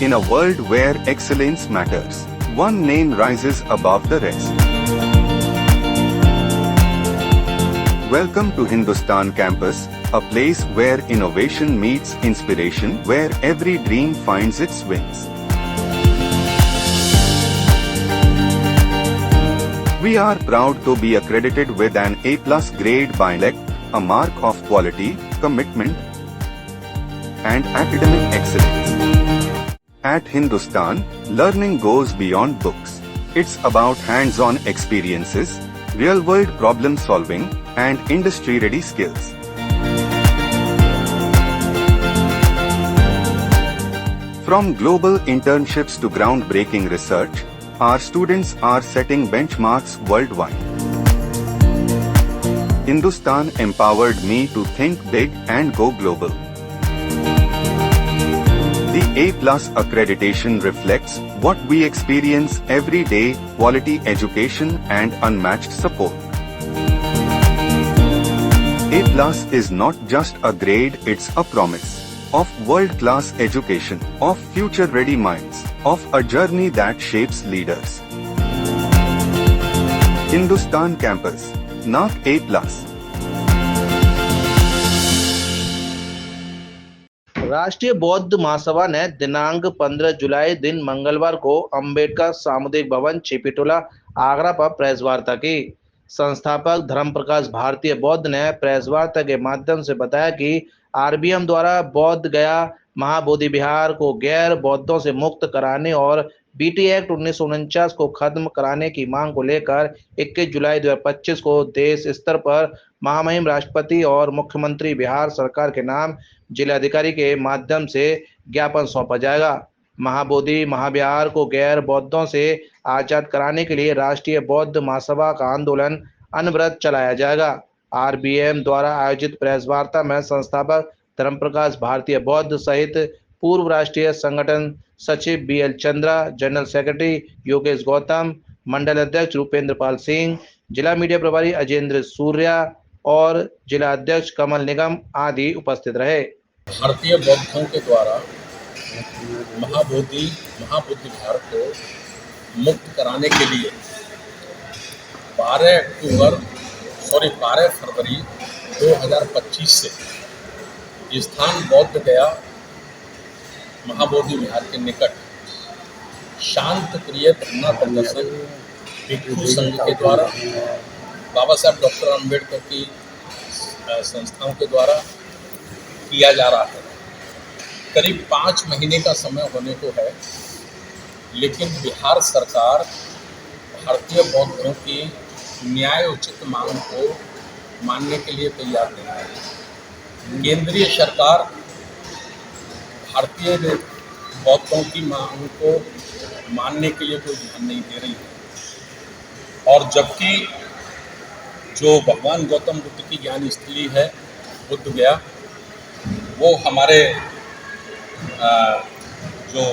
In a world where excellence matters, one name rises above the rest. Welcome to Hindustan Campus, a place where innovation meets inspiration, where every dream finds its wings. We are proud to be accredited with an A+ grade by NAAC, a mark of quality, commitment, and academic excellence. At Hindustan, learning goes beyond books. It's about hands-on experiences, real-world problem-solving, and industry-ready skills. From global internships to groundbreaking research, our students are setting benchmarks worldwide. Hindustan empowered me to think big and go global. The A+ accreditation reflects what we experience every day: quality education and unmatched support. A+ is not just a grade, it's a promise of world-class education, of future-ready minds, of a journey that shapes leaders. Hindustan Campus, NAAC A+. राष्ट्रीय बौद्ध महासभा ने दिनांक 15 जुलाई दिन मंगलवार को अंबेडकर सामुदायिक भवन चिपीटोला आगरा पर प्रेस वार्ता की। संस्थापक धर्म प्रकाश भारतीय बौद्ध ने प्रेस वार्ता के माध्यम से बताया कि आरबीएम द्वारा बोध गया महाबोधि विहार को गैर बौद्धों से मुक्त कराने और बीटी एक्ट 1949 को खत्म कराने की मांग को लेकर 21 जुलाई 2025 को देश स्तर पर महामहिम राष्ट्रपति और मुख्यमंत्री बिहार सरकार के नाम जिलाधिकारी के माध्यम से ज्ञापन सौंपा जाएगा। महाबोधि महाविहार को गैर बौद्धों से आजाद कराने के लिए राष्ट्रीय बौद्ध महासभा का आंदोलन अनवरत चलाया जाएगा। आरबीएम द्वारा आयोजित प्रेस वार्ता में संस्थापक धर्म प्रकाश भारतीय बौद्ध सहित पूर्व राष्ट्रीय संगठन सचिव BL Chandra, general secretary Yogesh Gautam, मंडल अध्यक्ष रूपेंद्र पाल सिंह, जिला मीडिया प्रभारी अजेंद्र सूर्या और जिला अध्यक्ष कमल निगम आदि उपस्थित रहे। भारतीय बौद्धों के द्वारा महाबोधि विहार को मुक्त कराने के लिए 12 फरवरी 2025 से स्थान बौद्ध गया महाबोधि विहार के निकट शांत प्रिय धरना प्रदर्शन भिक्षु संघ के द्वारा, बाबा साहब डॉक्टर अम्बेडकर की संस्थाओं के द्वारा किया जा रहा है। करीब 5 महीने का समय होने को है, लेकिन बिहार सरकार भारतीय बौद्धों की न्याय उचित मांग को मानने के लिए तैयार नहीं है। केंद्रीय सरकार भारतीय बौद्धों की मांग को मानने के लिए कोई ध्यान नहीं दे रही है, और जबकि जो भगवान गौतम बुद्ध की ज्ञान स्थली है बुद्ध गया, वो हमारे जो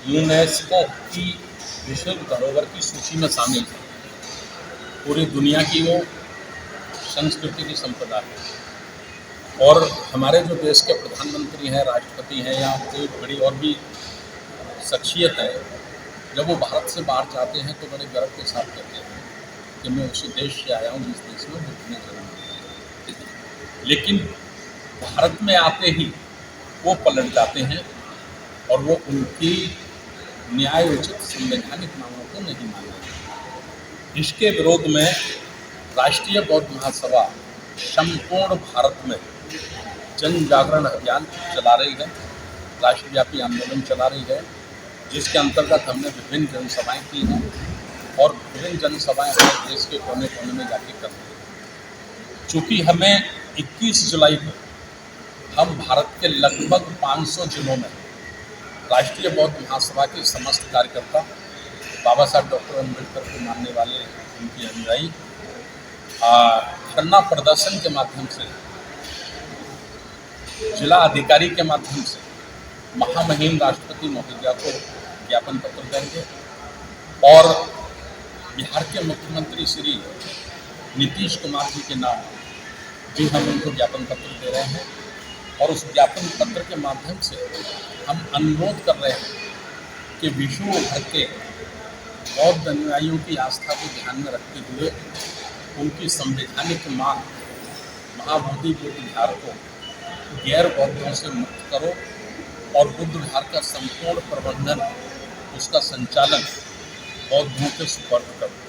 यूनेस्को की विश्व धरोहर की सूची में शामिल है। पूरी दुनिया की वो संस्कृति की संपदा है, और हमारे जो देश के प्रधानमंत्री हैं, राष्ट्रपति हैं, या कोई बड़ी और भी शख्सियत है, जब वो भारत से बाहर जाते हैं तो बड़े गर्व के साथ कहते हैं कि मैं उसी देश से आया हूँ जिस देश में बुद्ध ने जन्म लिया। लेकिन भारत में आते ही वो पलट जाते हैं और वो उनकी न्याय उचित संवैधानिक मांगों को नहीं मान रहे। इसके विरोध में राष्ट्रीय बौद्ध महासभा संपूर्ण भारत में जन जागरण अभियान चला रही है, राष्ट्रव्यापी आंदोलन चला रही है, जिसके अंतर्गत हमने विभिन्न जनसभाएं की हैं, और विभिन्न जनसभाएं हमारे देश के कोने कोने में जाके कर रही हैं। चूँकि हमें 21 जुलाई को हम भारत के लगभग 500 जिलों में राष्ट्रीय बौद्ध महासभा के समस्त कार्यकर्ता, बाबा साहब डॉक्टर अम्बेडकर को मानने वाले उनके अनुयायी धरना प्रदर्शन के माध्यम से, जिला अधिकारी के माध्यम से महामहिम राष्ट्रपति महोदया को ज्ञापन पत्र देंगे, और बिहार के मुख्यमंत्री श्री नीतीश कुमार जी के नाम भी हम उनको ज्ञापन पत्र दे रहे हैं। और उस ज्ञापन पत्र के माध्यम से हम अनुरोध कर रहे हैं कि विश्व भर के बौद्ध अनुयायियों की आस्था को ध्यान में रखते हुए उनकी संवैधानिक मांग महाबोधि बुद्ध विहार को गैर बौद्धों से मुक्त करो और बुद्ध विहार का संपूर्ण प्रबंधन, उसका संचालन बौद्धों के सुपुर्द करो।